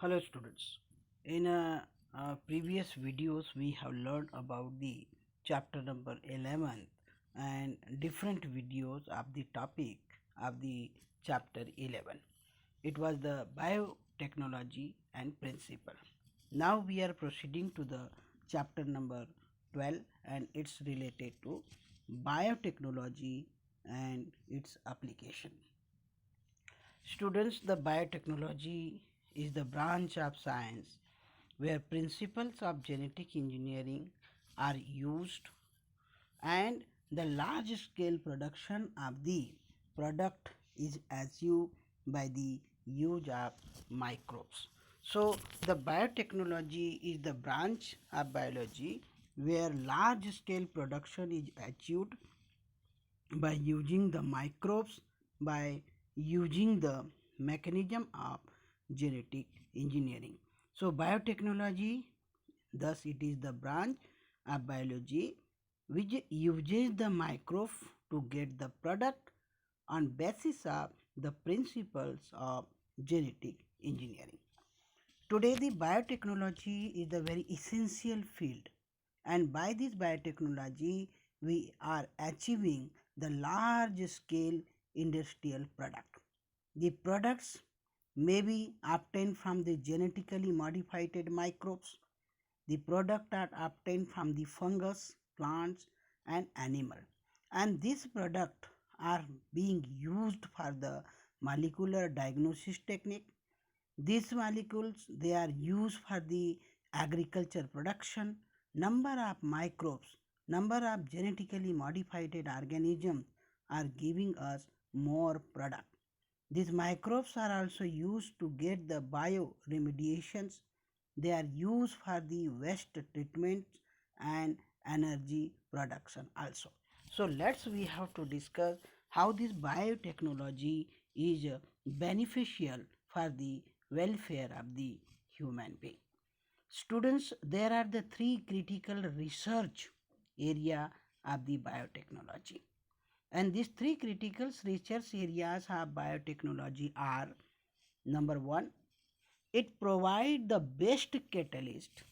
Hello students. In previous videos we have learned about the chapter number 11 and different videos of the topic of the chapter 11. It was the biotechnology and principle. Now we are proceeding to the chapter number 12 and it's related to biotechnology and its application. Students, the biotechnology is the branch of science where principles of genetic engineering are used and the large scale production of the product is achieved by the use of microbes. So, the biotechnology is the branch of biology where large scale production is achieved by using the microbes, by using the mechanism of genetic engineering. So biotechnology, thus it is the branch of biology which uses the microbe to get the product on basis of the principles of genetic engineering. Today the biotechnology is a very essential field, and by this biotechnology we are achieving the large scale industrial product. The products may be obtained from the genetically modified microbes. The product are obtained from the fungus, plants and animal, and these products are being used for the molecular diagnosis technique. These molecules they are used for the agriculture production. Number of microbes, number of genetically modified organisms are giving us more product. These microbes are also used to get the bioremediations. They are used for the waste treatment and energy production also. So let's we have to discuss how this biotechnology is beneficial for the welfare of the human being. Students, there are the three critical research area of the biotechnology. And these three critical research areas of biotechnology are: number one, it provides the best catalyst.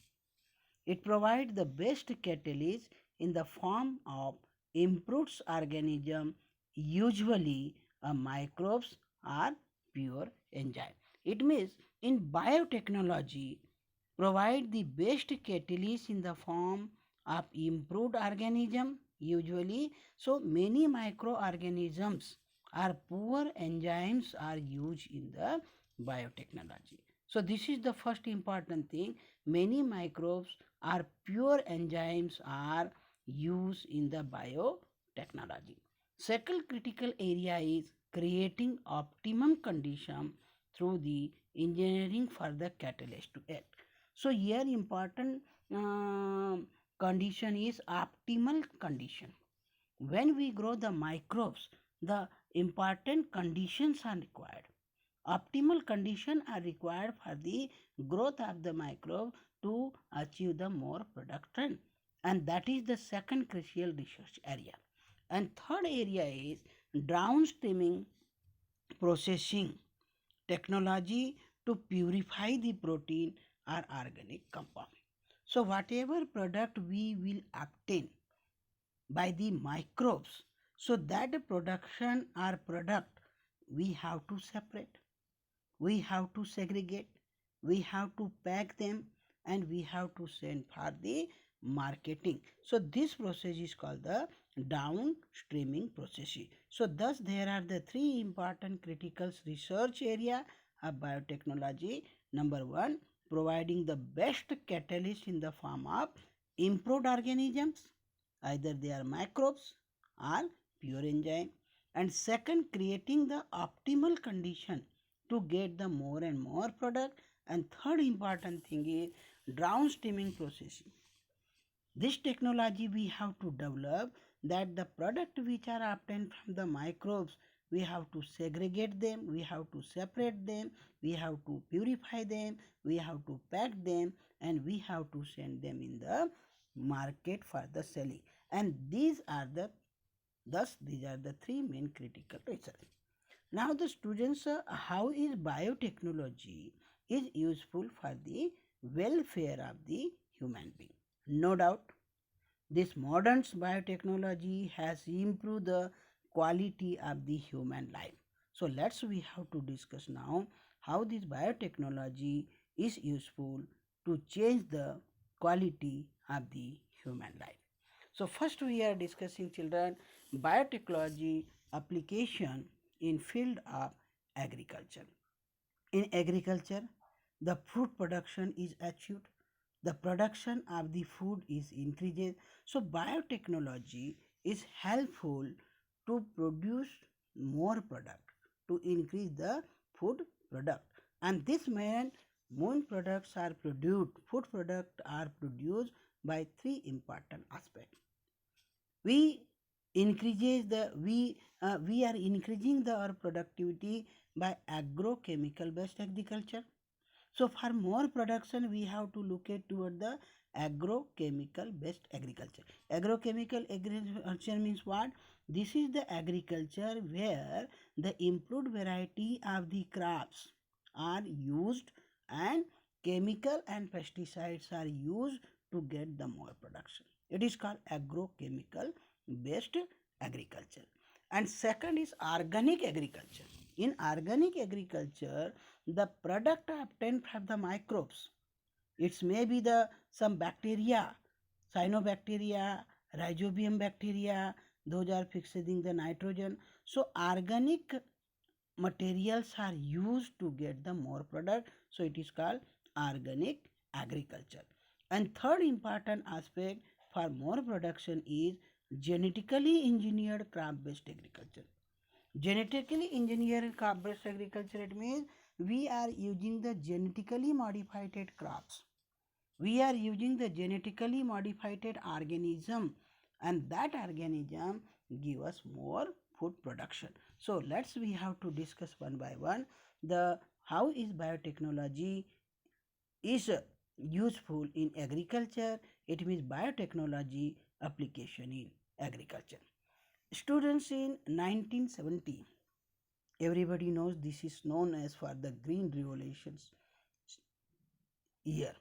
It provides the best catalyst in the form of improved organism, usually microbes or pure enzyme. It means in biotechnology provide the best catalyst in the form of improved organism, usually. So many microorganisms or poor enzymes are used in the biotechnology. So this is the first important thing. Many microbes or pure enzymes are used in the biotechnology. Second critical area is creating optimum condition through the engineering for the catalyst to act. So here important condition is optimal condition. When we grow the microbes, the important conditions are required. Optimal conditions are required for the growth of the microbe to achieve the more production, and that is the second crucial research area. And third area is downstreaming processing technology to purify the protein or organic compound. So whatever product we will obtain by the microbes, so that production or product we have to separate, we have to segregate, we have to pack them, and we have to send for the marketing. So this process is called the downstreaming process. So thus there are the three important critical research area of biotechnology. Number one, providing the best catalyst in the form of improved organisms, either they are microbes or pure enzyme. And second, creating the optimal condition to get the more and more product. And third important thing is downstreaming processing. This technology we have to develop, that the product which are obtained from the microbes, we have to segregate them, we have to separate them, we have to purify them, we have to pack them, and we have to send them in the market for the selling. And these are the three main critical research. Now the students, how is biotechnology is useful for the welfare of the human being. No doubt, this modern biotechnology has improved the quality of the human life. So let's we have to discuss now how this biotechnology is useful to change the quality of the human life. So first we are discussing, children, biotechnology application in field of agriculture. In agriculture, the food production is achieved, the production of the food is increased. So biotechnology is helpful to produce more product, to increase the food product. And this means food products are produced, food products are produced by three important aspects. We increases the we are increasing the our productivity by agrochemical based agriculture. So for more production, we have to look at toward the agrochemical based agriculture. Agrochemical agriculture means what? This is the agriculture where the improved variety of the crops are used, and chemical and pesticides are used to get the more production. It is called agrochemical based agriculture. And second is organic agriculture. In organic agriculture, the product obtained from the microbes, it's maybe the some bacteria, cyanobacteria, rhizobium bacteria, those are fixing the nitrogen. So organic materials are used to get the more product, so it is called organic agriculture. And third important aspect for more production is genetically engineered crop based agriculture. Genetically engineered crop based agriculture, it means we are using the genetically modified crops, we are using the genetically modified organism, and that organism give us more food production. So let's we have to discuss one by one the how is biotechnology is useful in agriculture. It means biotechnology application in agriculture. Students, in 1970, everybody knows this is known as for the green revolutions year.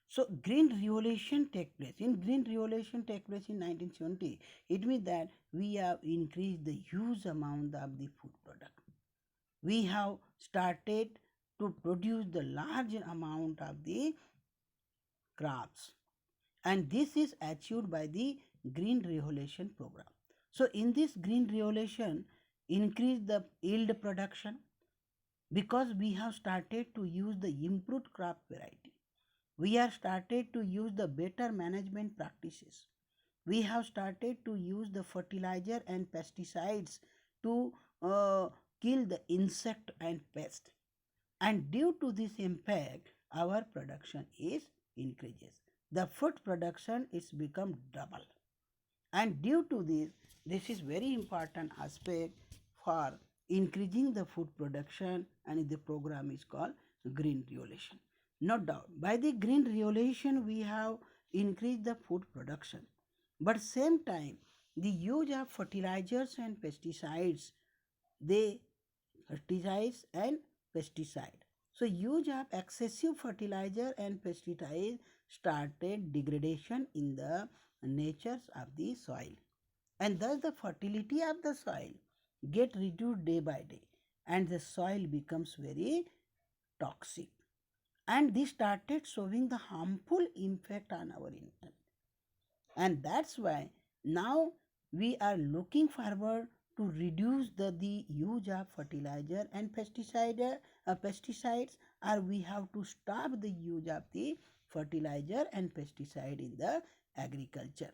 So green revolution take place. In green revolution take place in 1970. It means that we have increased the huge amount of the food product. We have started to produce the large amount of the crops, and this is achieved by the green revolution program. So in this green revolution, increase the yield production, because we have started to use the improved crop variety, we have started to use the better management practices, we have started to use the fertilizer and pesticides to kill the insect and pest, and due to this impact our production is increases, the food production is become double. And due to this is very important aspect for increasing the food production, and the program is called green revolution. No doubt, by the green revolution we have increased the food production, but same time the use of fertilizers and pesticides, they fertilize and pesticide. So use of excessive fertilizer and pesticide started degradation in the natures of the soil, and thus the fertility of the soil get reduced day by day, and the soil becomes very toxic, and this started showing the harmful effect on our environment. And that's why now we are looking forward to reduce the use of fertilizer and pesticides, or we have to stop the use of the fertilizer and pesticide in the agriculture.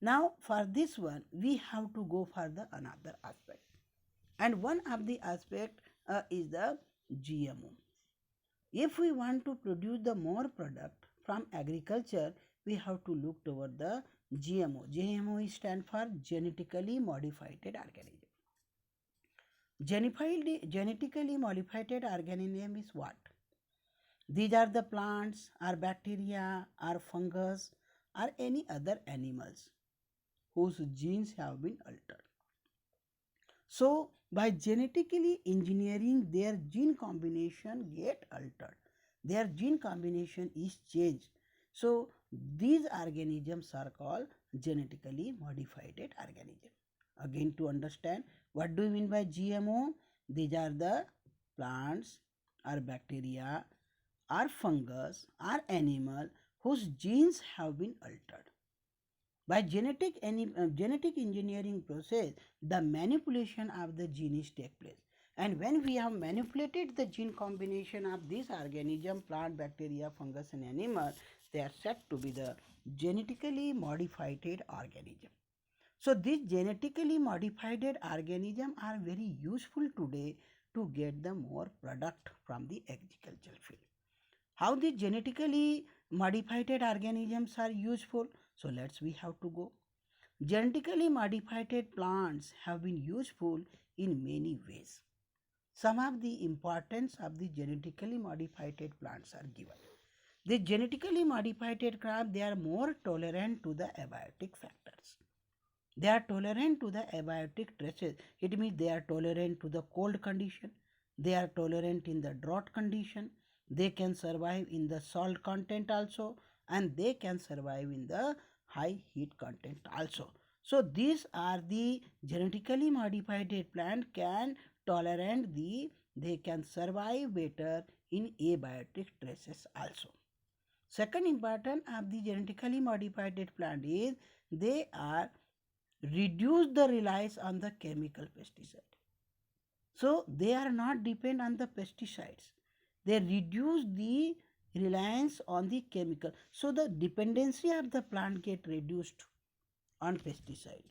Now for this one we have to go for the another aspect, and one of the aspect is the GMO. If we want to produce the more product from agriculture, we have to look toward the GMO. GMO stand for genetically modified organism. Genetically modified organism is what? These are the plants or bacteria or fungus or any other animals whose genes have been altered. So by genetically engineering, their gene combination get altered. their gene combination is changed. So these organisms are called genetically modified organisms. Again, to understand what do you mean by GMO? These are the plants or bacteria or fungus or animal whose genes have been altered. By genetic engineering process, the manipulation of the genes take place. And when we have manipulated the gene combination of these organism, plant, bacteria, fungus, and animal, they are said to be the genetically modified organism. So these genetically modified organisms are very useful today to get the more product from the agricultural field. How the genetically modified organisms are useful? So let's we have to go. Genetically modified plants have been useful in many ways. Some of the importance of the genetically modified plants are given. The genetically modified crop, they are more tolerant to the abiotic factors. They are tolerant to the abiotic stresses. It means they are tolerant to the cold condition. They are tolerant in the drought condition. They can survive in the salt content also, and they can survive in the high heat content also. So these are the genetically modified plant can tolerant they can survive better in abiotic stresses also. Second important of the genetically modified plant is they are reduce the reliance on the chemical pesticide. So they are not depend on the pesticides. They reduce the reliance on the chemical. So the dependency of the plant get reduced on pesticide.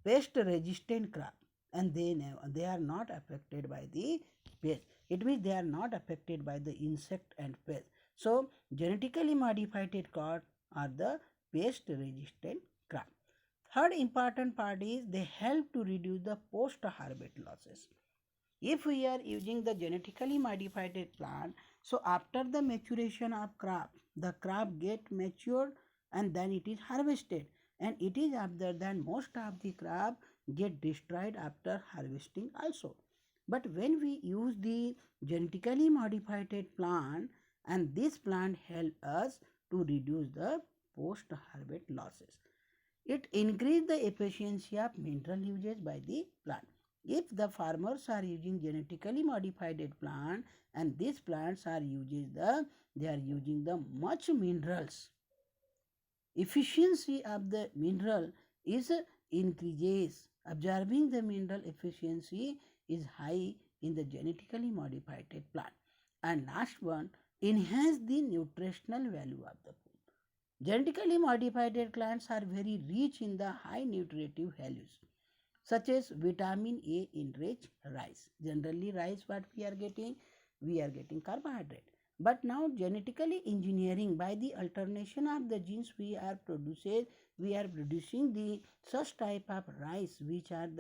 Pest resistant crop, and they are not affected by the pest. It means they are not affected by the insect and pest. So genetically modified crop are the pest resistant crop. Third important part is they help to reduce the post harvest losses. If we are using the genetically modified plant, so after the maturation of crop, the crop get matured and then it is harvested, and it is after that most of the crop get destroyed after harvesting also. But when we use the genetically modified plant, and this plant help us to reduce the post harvest losses. It increase the efficiency of mineral usage by the plant. If the farmers are using genetically modified plant, and these plants are using they are using the much minerals, efficiency of the mineral is increases. Absorbing the mineral efficiency is high in the genetically modified plant. And last one, enhance the nutritional value of the food. Genetically modified plants are very rich in the high nutritive values, such as vitamin A in rich rice. Generally, rice what we are getting carbohydrate. But now genetically engineering by the alternation of the genes we are producing the such type of rice which is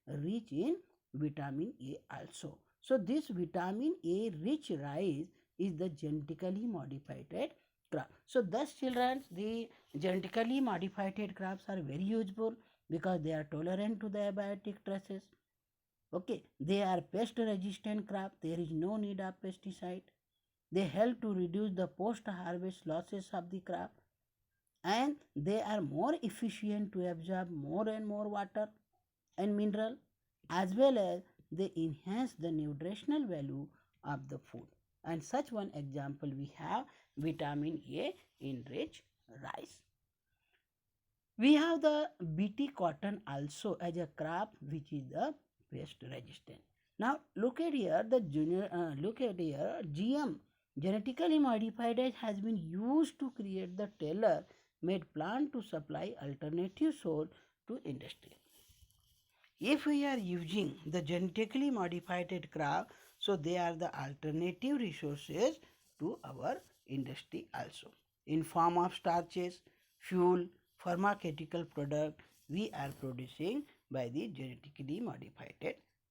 rich in vitamin A also. So this vitamin A rich rice is the genetically modified crop. So thus children, the genetically modified crops are very useful because they are tolerant to the abiotic stresses. Okay, they are pest resistant crop. There is no need of pesticide. They help to reduce the post harvest losses of the crop, and they are more efficient to absorb more and more water and mineral, as well as they enhance the nutritional value of the food. And such one example we have vitamin A in rich rice. We have the BT cotton also as a crop which is the pest resistant. Now look at here look at here GM, genetically modified has been used to create the tailor made plant to supply alternative source to industry. If we are using the genetically modified crop, so they are the alternative resources to our industry also. In form of starches, fuel, pharmaceutical product, we are producing by the genetically modified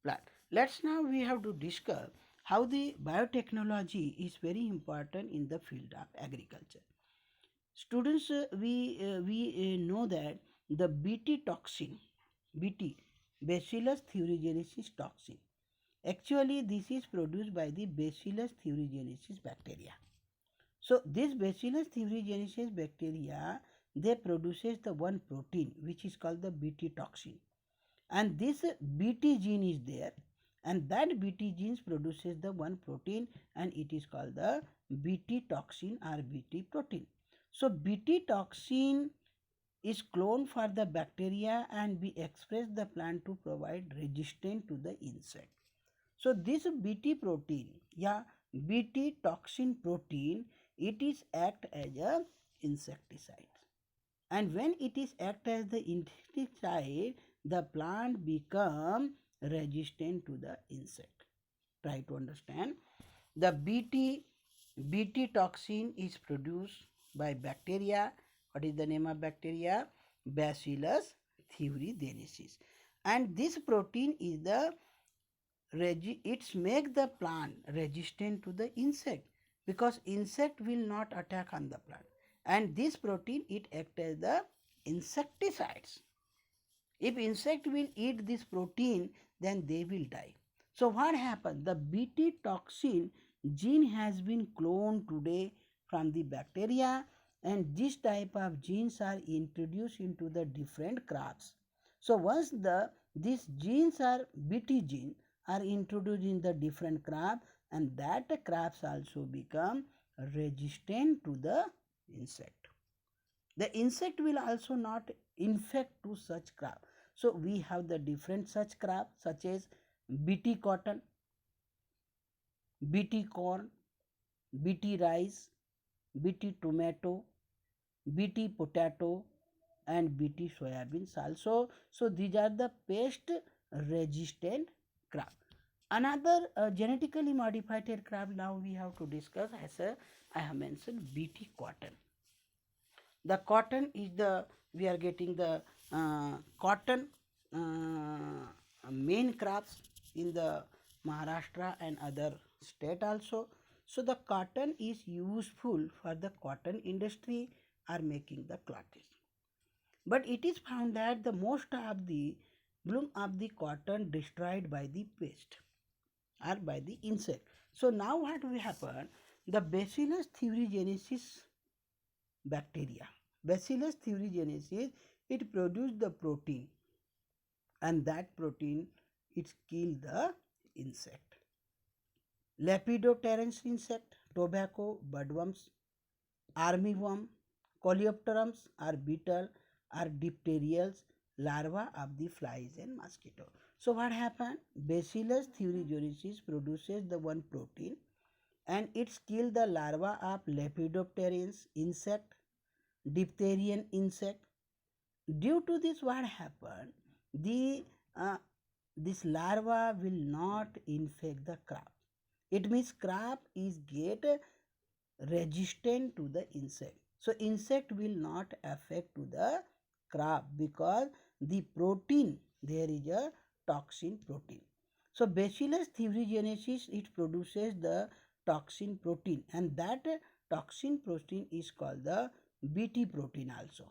plant. Let's now we have to discuss how the biotechnology is very important in the field of agriculture. Students, we know that the BT toxin, BT, Bacillus thuringiensis toxin, Actually, this is produced by the Bacillus thuringiensis bacteria. So this Bacillus thuringiensis bacteria, they produces the one protein which is called the Bt toxin, and this Bt gene is there, and that Bt gene produces the one protein, and it is called the Bt toxin or Bt protein. So Bt toxin is cloned for the bacteria and be expressed the plant to provide resistance to the insect. So this Bt protein, yeah, Bt toxin protein, it is act as a insecticide. And when it is act as the insecticide, the plant become resistant to the insect. Try to understand. The Bt toxin is produced by bacteria. What is the name of bacteria? Bacillus thuringiensis. And this protein is the it's make the plant resistant to the insect, because insect will not attack on the plant, and this protein it act as the insecticides. If insect will eat this protein, then they will die. So what happened? The Bt toxin gene has been cloned today from the bacteria, and this type of genes are introduced into the different crops. So once these genes are Bt gene are introduced in the different crop, and that crops also become resistant to the insect. The insect will also not infect to such crop. So we have the different such crop such as Bt cotton, Bt corn, Bt rice, Bt tomato, Bt potato, and Bt soybeans also. So these are the pest resistant crop. Another genetically modified crop now we have to discuss, as I have mentioned, Bt cotton. The cotton is the, we are getting the cotton main crops in the Maharashtra and other state also. So the cotton is useful for the cotton industry or making the clothes. But it is found that the most of the bloom of the cotton destroyed by the pest or by the insect. So now what will happen? The Bacillus thuringiensis bacteria. Bacillus thuringiensis, it produces the protein, and that protein it kill the insect. Lepidopterans insect, tobacco, budworms, armyworm, coleopterums are beetle, are diphterials, larvae of the flies and mosquito. So what happened? Bacillus thuringiensis produces the one protein, and it kill the larva of lepidopterans insect, diphtherian insect. Due to this, what happened? The this larva will not infect the crop. It means crop is get resistant to the insect. So insect will not affect to the crop because the protein, there is a toxin protein. So Bacillus thuringiensis, it produces the toxin protein, and that toxin protein is called the Bt protein also.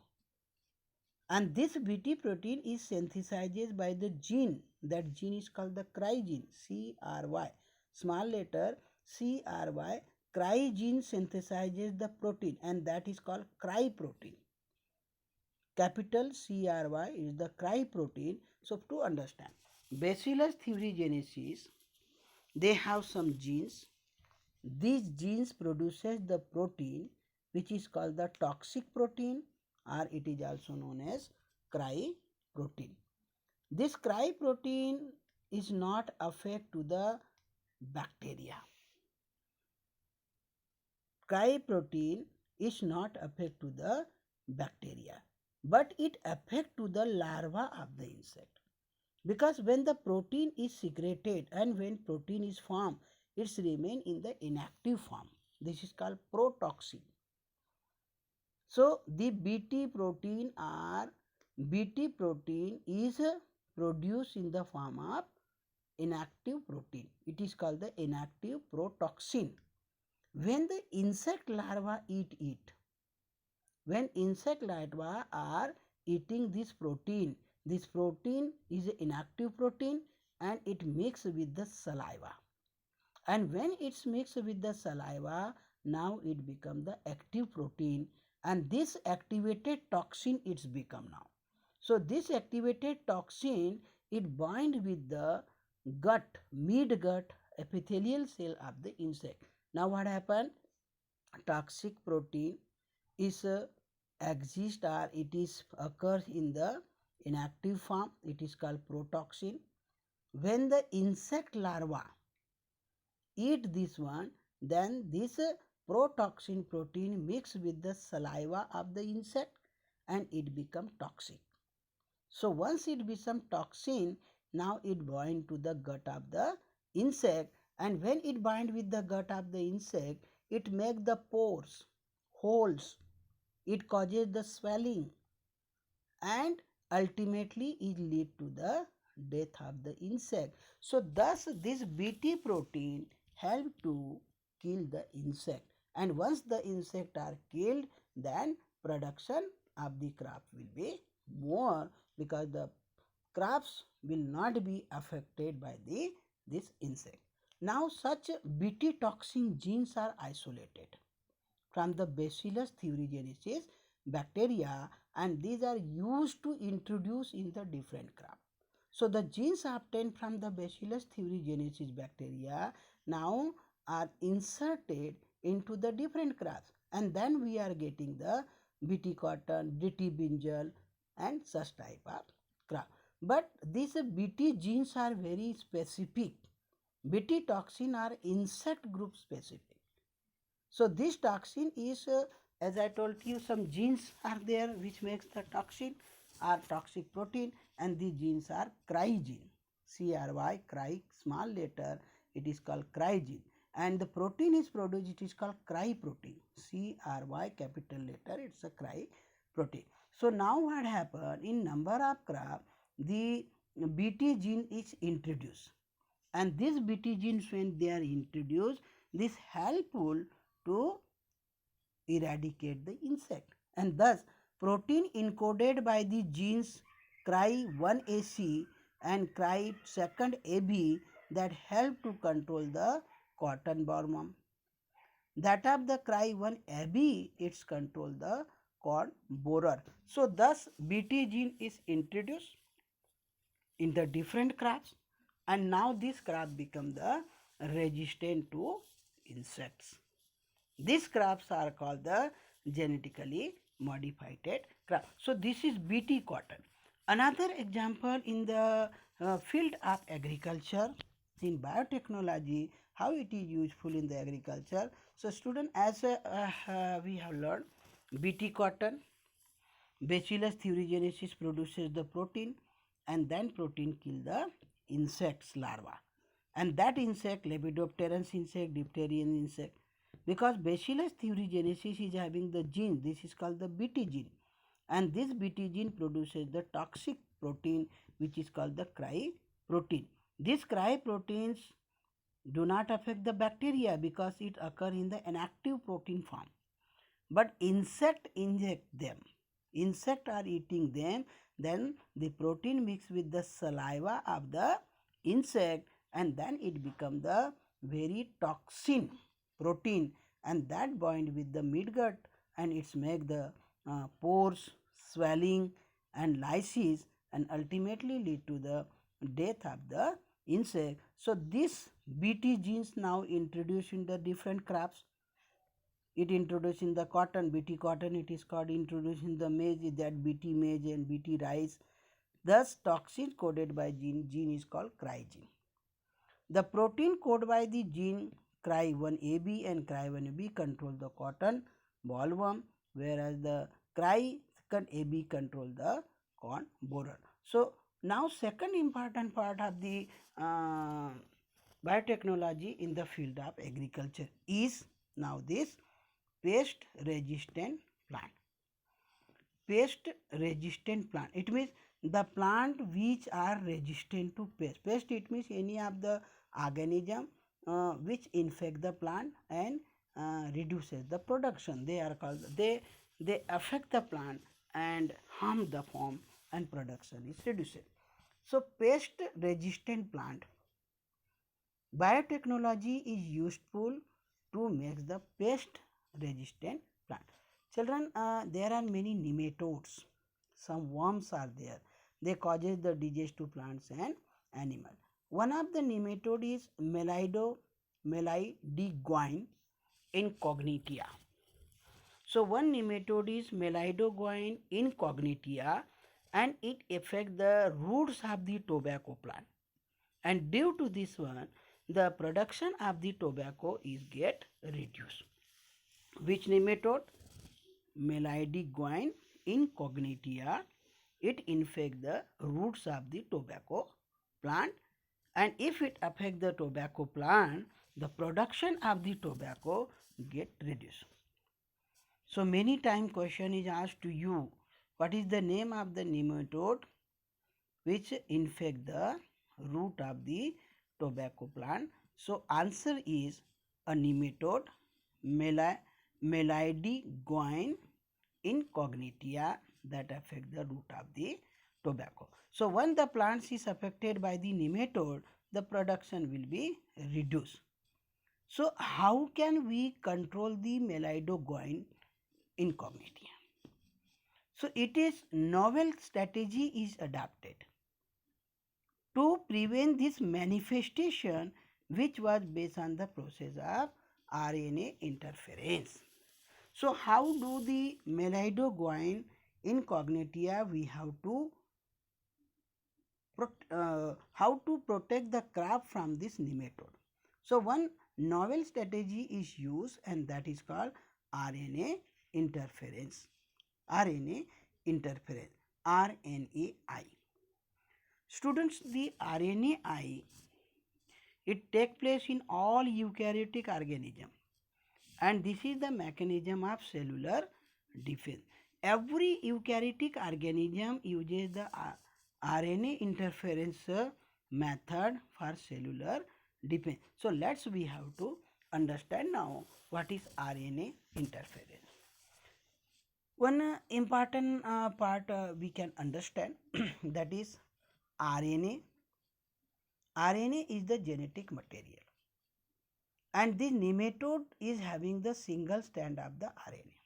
And this Bt protein is synthesized by the gene. That gene is called the cry gene, CRY. Small letter CRY. Cry gene synthesizes the protein, and that is called cry protein. Capital CRY is the cry protein. So to understand, Bacillus thuringiensis, they have some genes. These genes produces the protein which is called the toxic protein, or it is also known as cry protein. This cry protein is not affect to the bacteria. Cry protein is not affect to the bacteria, but it affect to the larva of the insect. Because when the protein is secreted and when protein is formed, it's remain in the inactive form. This is called protoxin. So the Bt protein is produced in the form of inactive protein. It is called the inactive protoxin. When the insect larva eat it, when insect larvae are eating this protein is an inactive protein, and it mix with the saliva. And when it's mixed with the saliva, now it become the active protein, and this activated toxin it's become now. So this activated toxin it bind with the gut, mid-gut epithelial cell of the insect. Now what happened? Toxic protein is exist or it is occurs in the inactive form. It is called protoxin. When the insect larva eat this one, then this protoxin protein mix with the saliva of the insect and it become toxic. So once it become toxin, now it bind to the gut of the insect, and when it bind with the gut of the insect, it make the pores, holes, it causes the swelling, and ultimately it lead to the death of the insect. So thus this Bt protein help to kill the insect, and once the insect are killed, then production of the crop will be more, because the crops will not be affected by the this insect. Now such Bt toxin genes are isolated from the Bacillus thuringiensis bacteria, and these are used to introduce in the different crop. So the genes obtained from the Bacillus thuringiensis bacteria now are inserted into the different crops, and then we are getting the Bt cotton, Bt brinjal, and such type of crop. But these Bt genes are very specific. Bt toxin are insect group specific. So this toxin is, as I told you, some genes are there which makes the toxin or toxic protein, and these genes are crygene, CRY, cry, small letter, it is called crygene. And the protein is produced, it is called cry protein, CRY, capital letter, it's a cry protein. So now what happened, in number of crop, the Bt gene is introduced, and these Bt genes when they are introduced, this helpful to eradicate the insect, and thus protein encoded by the genes Cry1AC and Cry2AB that help to control the cotton bollworm. That of the Cry1AB it's control the corn borer. So thus Bt gene is introduced in the different crops, and now this crop become the resistant to insects. These crops are called the genetically modified crop. So this is Bt cotton. Another example in the field of agriculture, in biotechnology, how it is useful in the agriculture. So student, as we have learned, Bt cotton, Bacillus thuringiensis produces the protein, and then protein kill the insects larva, and that insect Lepidopterans insect, Diphtherian insect, because Bacillus thuringiensis is having the gene, this is called the Bt gene, and this Bt gene produces the toxic protein which is called the cry protein. These cry proteins do not affect the bacteria because it occur in the inactive protein form, but insect inject them, insect are eating them, then the protein mix with the saliva of the insect, and then it become the very toxin protein, and that bind with the midgut, and it's make the pores, swelling, and lysis, and ultimately lead to the death of the insect. So this Bt genes now introduced in the different crops. It introduced in the cotton, Bt cotton, it is called introduced in the maize, that Bt maize and Bt rice. Thus toxin coded by gene is called crygene. The protein coded by the gene Cry1AB and Cry1AB control the cotton bollworm, whereas the Cry2AB control the corn borer. So now second important part of the biotechnology in the field of agriculture is now this pest resistant plant. Pest resistant plant, it means the plant which are resistant to pest. Pest it means any of the organism which infect the plant and reduces the production. They are called, they affect the plant and harm the form, and production is reduced. So pest resistant plant. Biotechnology is useful to make the pest resistant plant. Children, there are many nematodes. Some worms are there. They causes the disease to plants and animal. One of the nematode is Melidoguine incognitia. So one nematode is Melidoguine incognitia and it affects the roots of the tobacco plant. And due to this one, the production of the tobacco is get reduced. Which nematode? Melidoguine incognitia. It infect the roots of the tobacco plant, and if it affect the tobacco plant, the production of the tobacco get reduced. So many time question is asked to you, what is the name of the nematode which infect the root of the tobacco plant? So answer is a nematode, Melidoguine incognitia, that affect the root of the tobacco. So when the plants is affected by the nematode, the production will be reduced. So how can we control the Melidoguine incognitia? So it is novel strategy is adopted to prevent this manifestation, which was based on the process of RNA interference. So how do the Melidoguine incognitia we have to how to protect the crop from this nematode? So one novel strategy is used and that is called RNA interference. RNA interference, RNAi. Students, the RNAi, it takes place in all eukaryotic organism, and this is the mechanism of cellular defense. Every eukaryotic organism uses the RNA interference method for cellular defense. So let's we have to understand now what is RNA interference. One important part we can understand that is RNA. RNA is the genetic material, and this nematode is having the single strand of the RNA.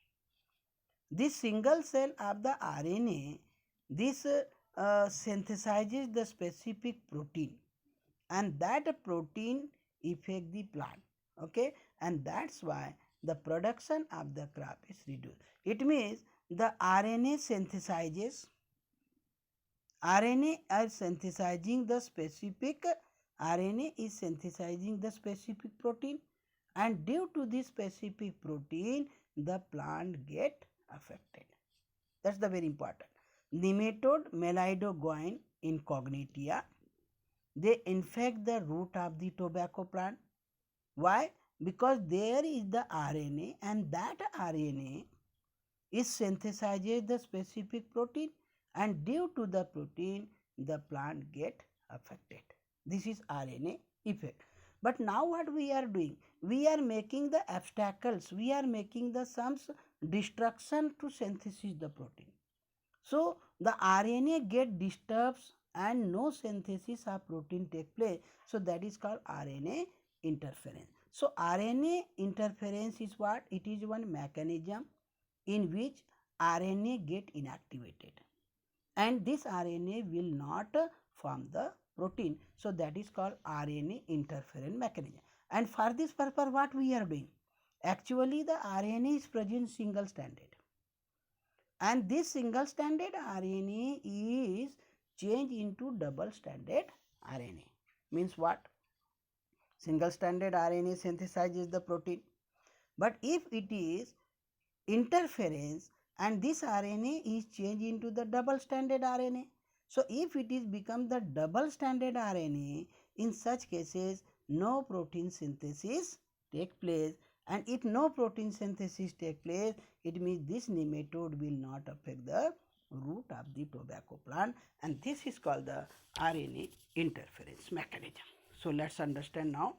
This single cell of the RNA, this synthesizes the specific protein, and that protein affect the plant. Okay, and that's why the production of the crop is reduced. It means the RNA are synthesizing the specific RNA is synthesizing the specific protein, and due to this specific protein the plant get affected. That's the very important. Nematode Melidoguine incognitia, they infect the root of the tobacco plant. Why? Because there is the RNA and that RNA is synthesizes the specific protein, and due to the protein the plant get affected. This is RNA effect. But now what we are doing? We are making the obstacles, we are making the some destruction to synthesis the protein. So the RNA get disturbed and no synthesis of protein take place. So that is called RNA interference. So RNA interference is what? It is one mechanism in which RNA get inactivated, and this RNA will not form the protein. So that is called RNA interference mechanism. And for this purpose what we are doing? Actually the RNA is present single stranded, and this single stranded RNA is changed into double stranded RNA. Means what? Single stranded RNA synthesizes the protein, but if it is interference and this RNA is changed into the double stranded RNA. So if it is become the double stranded RNA, in such cases no protein synthesis take place, and if no protein synthesis take place, it means this nematode will not affect the root of the tobacco plant, and this is called the RNA interference mechanism. So let's understand now.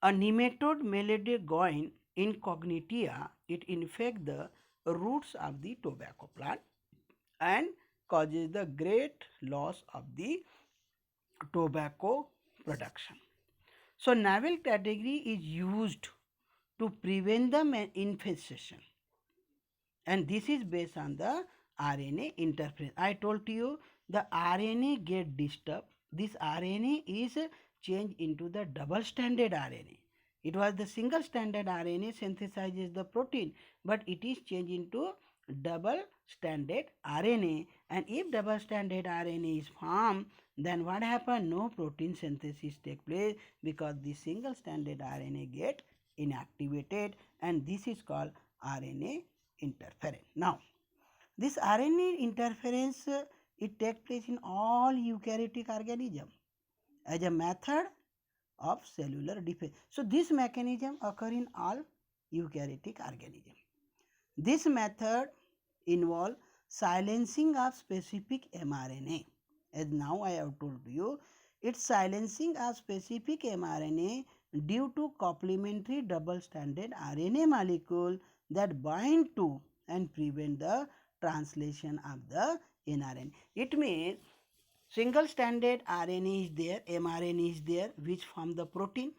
A nematode Melidoguine incognitia, it infects the roots of the tobacco plant, and causes the great loss of the tobacco production. So novel category is used to prevent the infestation, and this is based on the RNA interference. I told to you the RNA get disturbed. This RNA is changed into the double stranded RNA. It was the single stranded RNA synthesizes the protein, but it is changed into double stranded RNA. And if double stranded RNA is formed, then what happen? No protein synthesis take place because the single stranded RNA get inactivated, and this is called RNA interference. Now, this RNA interference it takes place in all eukaryotic organism as a method of cellular defense. So this mechanism occur in all eukaryotic organism. This method involve silencing of specific mRNA. As now I have told you, it's silencing of specific mRNA due to complementary double-stranded RNA molecule that bind to and prevent the translation of the nRNA. It means single-stranded RNA is there, mRNA is there, which form the protein,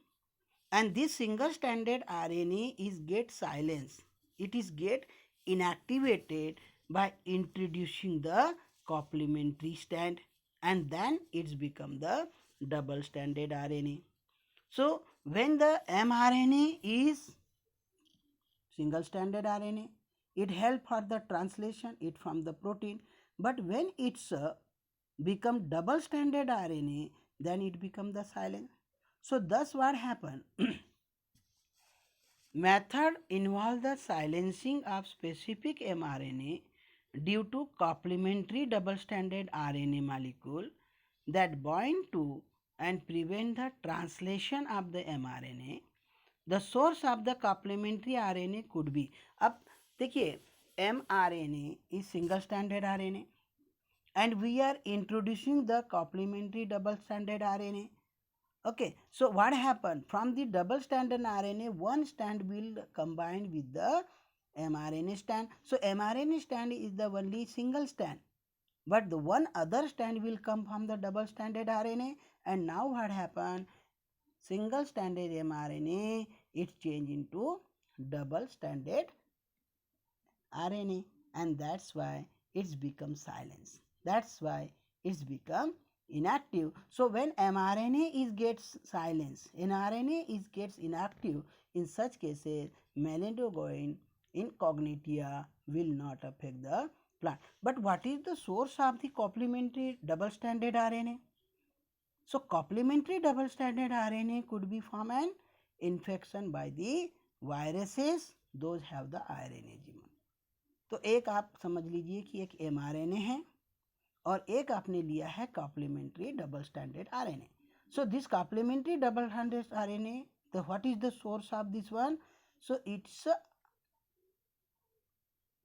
and this single-stranded RNA is get silenced. It is get inactivated by introducing the complementary strand, and then it's become the double-stranded RNA. So when the mRNA is single-stranded RNA, it help for the translation it from the protein, but when it's become double-stranded RNA, then it become the silent. So thus what happened? Method involve the silencing of specific mRNA due to complementary double-stranded RNA molecule that bind to and prevent the translation of the mRNA. The source of the complementary RNA could be, अब देखिए mRNA is single stranded RNA and we are introducing the complementary double stranded RNA. Okay, so what happened? From the double stranded RNA, one strand will combine with the mRNA strand. So mRNA strand is the only single strand, but the one other strand will come from the double stranded RNA. And now what happened? Single stranded mRNA it changed into double stranded RNA, and that's why it's become silence. That's why it's become inactive. So when mRNA is gets silenced, mRNA is gets inactive, in such cases melanogoin in cognitia will not affect the plant. But what is the source of the complementary double stranded RNA? So complementary double stranded RNA could be from an infection by the viruses, those have the RNA genome. तो एक आप समझ लीजिए कि एक mRNA है और एक आपने लिया है complementary double stranded RNA. So this complementary double stranded RNA, what is the source of this one? So it's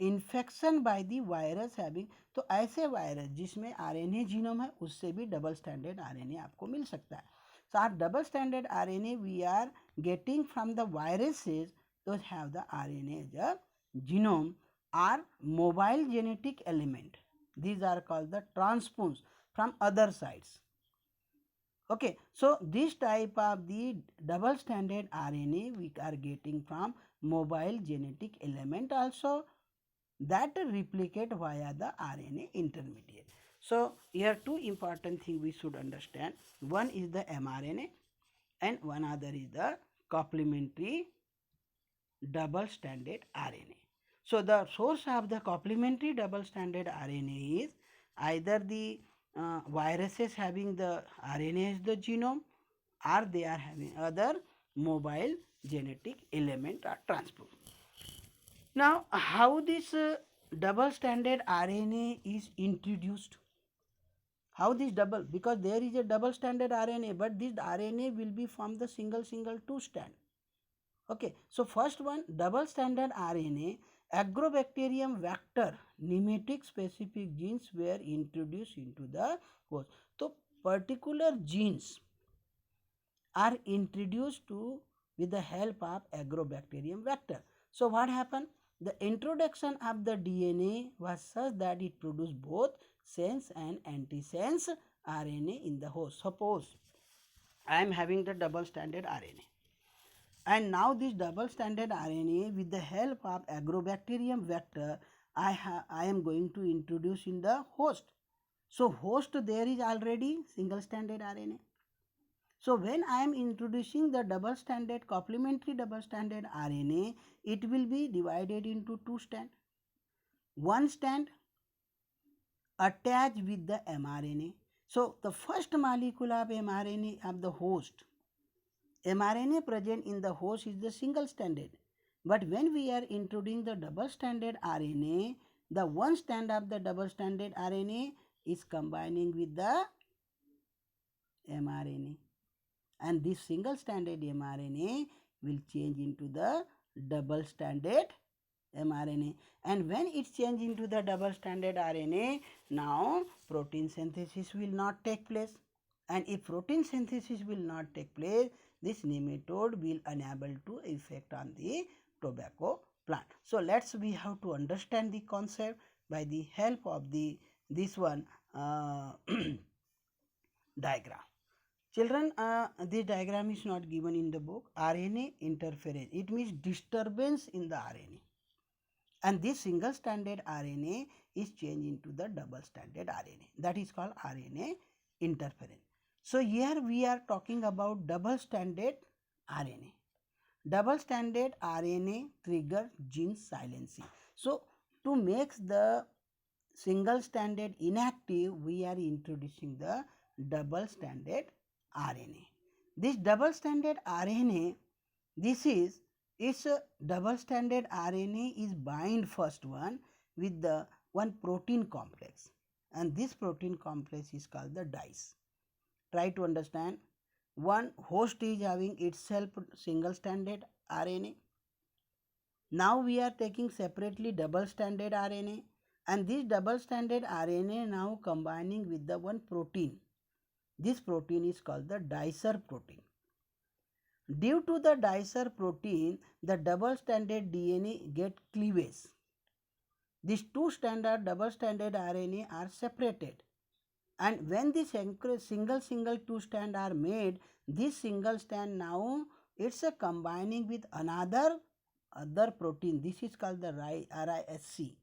infection by the virus having. तो ऐसे वायरस जिसमें आरएनए जीनोम है उससे भी डबल स्टैंडर्ड आरएनए आपको मिल सकता है. So our double stranded RNA we are getting from the viruses, those have the RNA as a genome, are mobile genetic element. These are called the transpons from other sites. Okay, so this type of the double stranded RNA we are getting from mobile genetic element also that replicate via the RNA intermediate. So here two important things we should understand. One is the mRNA and one other is the complementary double stranded RNA. So the source of the complementary double stranded RNA is either the viruses having the RNA as the genome or they are having other mobile genetic element or transport. Now, how this double stranded RNA is introduced? How this double? Because there is a double stranded RNA, but this RNA will be from the single two strand. Okay, so first one double stranded RNA, agrobacterium vector nemetic specific genes were introduced into the host. So particular genes are introduced to with the help of agrobacterium vector. So what happened? The introduction of the DNA was such that it produced both sense and antisense RNA in the host. Suppose I am having the double stranded RNA, and now this double stranded RNA, with the help of agrobacterium vector, I am going to introduce in the host. So host, there is already single stranded RNA. So when I am introducing the double stranded complementary double stranded RNA, it will be divided into two strands. One strand attached with the mRNA. So the first molecule of mRNA of the host, mRNA present in the host is the single stranded. But when we are introducing the double stranded RNA, the one strand of the double stranded RNA is combining with the mRNA, and this single stranded mRNA will change into the double stranded mRNA, and when it change into the double stranded RNA, now protein synthesis will not take place, and if protein synthesis will not take place, this nematode will unable to effect on the tobacco plant. So we have to understand the concept by the help of this one diagram. Children, this diagram is not given in the book. RNA interference, it means disturbance in the RNA, and this single stranded RNA is changed into the double stranded RNA. That is called RNA interference. So here we are talking about double stranded RNA. Double stranded RNA trigger gene silencing. So to make the single stranded inactive, we are introducing the double stranded RNA. This double stranded RNA, this is its double stranded RNA is bind first one with the one protein complex, and this protein complex is called the DICE. Try to understand. One host is having itself single stranded RNA. Now we are taking separately double stranded RNA, and this double stranded RNA now combining with the one protein. This protein is called the dicer protein. Due to the dicer protein, the double stranded DNA get cleavage. These two standard double stranded RNA are separated, and when the single two strand are made, this single strand now it's a combining with another protein. This is called the RISC,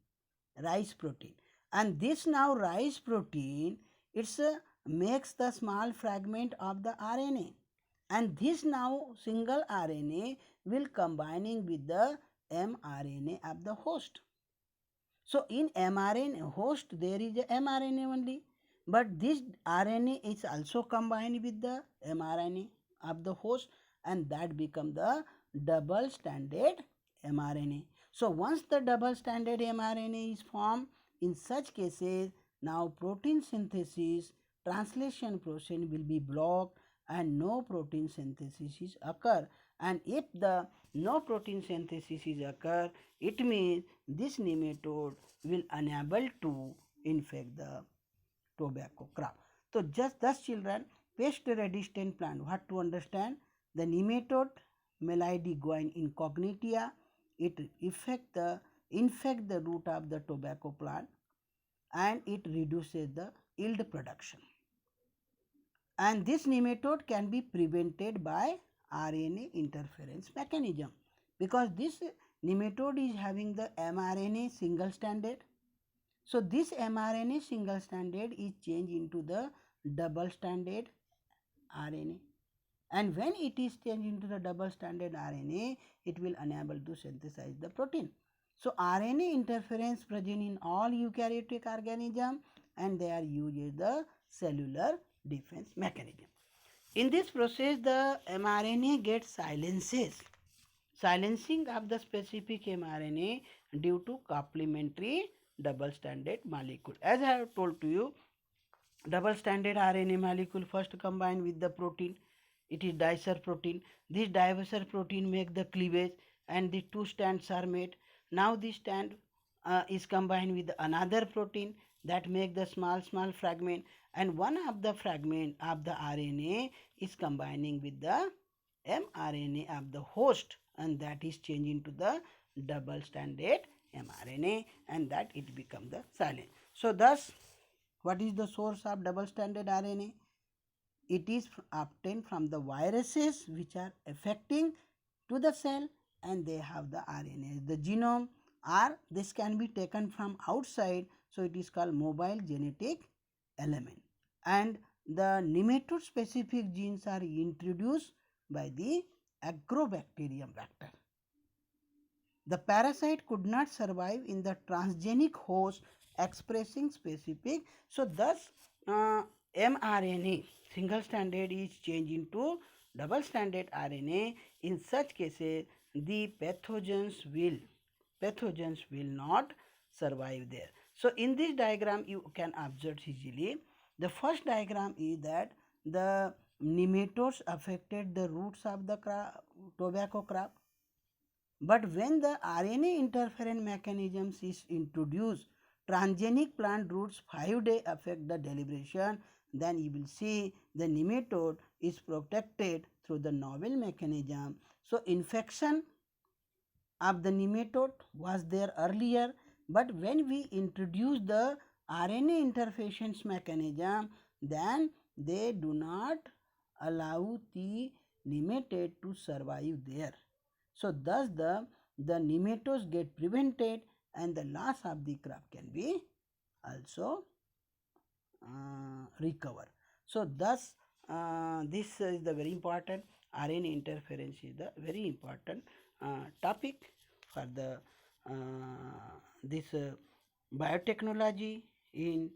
rice protein, and this now rice protein, it's makes the small fragment of the RNA, and this now single RNA will combining with the mRNA of the host. So in mRNA host there is a mRNA only, but this RNA is also combined with the mRNA of the host, and that become the double stranded mRNA. So once the double stranded mRNA is formed, in such cases now protein synthesis translation process will be blocked and no protein synthesis is occur, and if the no protein synthesis is occur, it means this nematode will unable to infect the tobacco crop. So just thus children, pest resistant plant, what to understand? The nematode Melody guine incognitia, it infect the root of the tobacco plant, and it reduces the yield production. And this nematode can be prevented by RNA interference mechanism, because this nematode is having the mRNA single stranded. So this mRNA single stranded is changed into the double stranded RNA, and when it is changed into the double stranded RNA, it will enable to synthesize the protein. So RNA interference present in all eukaryotic organism, and they are used as the cellular defense mechanism. In this process, the mRNA gets silencing of the specific mRNA due to complementary double stranded molecule. As I have told to you, double stranded RNA molecule first combine with the protein. It is dicer protein. This dicer protein make the cleavage, and the two strands are made. Now this strand is combined with another protein that make the small fragment, and one of the fragment of the RNA is combining with the mRNA of the host, and that is changing to the double stranded mRNA, and that it become the silent. So thus What is the source of double stranded RNA? It is obtained from the viruses which are affecting to the cell, and they have the RNA, the genome, or this can be taken from outside, so it is called mobile genetic element. And the nematode specific genes are introduced by the agrobacterium vector. The parasite could not survive in the transgenic host expressing specific. So, thus mRNA single stranded is changed into double stranded RNA. In such cases, the pathogens will not survive there. So, in this diagram, you can observe easily. The first diagram is that the nematodes affected the roots of the tobacco crop. But when the RNA interference mechanisms is introduced, transgenic plant roots 5-day affect the deliberation, then you will see the nematode is protected through the novel mechanism. So, infection of the nematode was there earlier, but when we introduce the RNA interference mechanism, then they do not allow the nematode to survive there. So, thus the nematodes get prevented and the loss of the crop can be also recover. So, thus this is the very important RNA interference is the very important topic for the this biotechnology in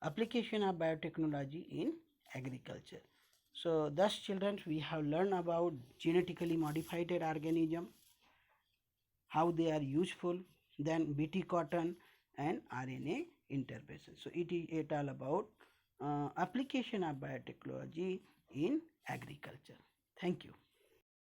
application of biotechnology in agriculture. So, thus children, we have learned about genetically modified organism, how they are useful, then Bt cotton and RNA interfaces. So, it is it all about application of biotechnology in agriculture. Thank you.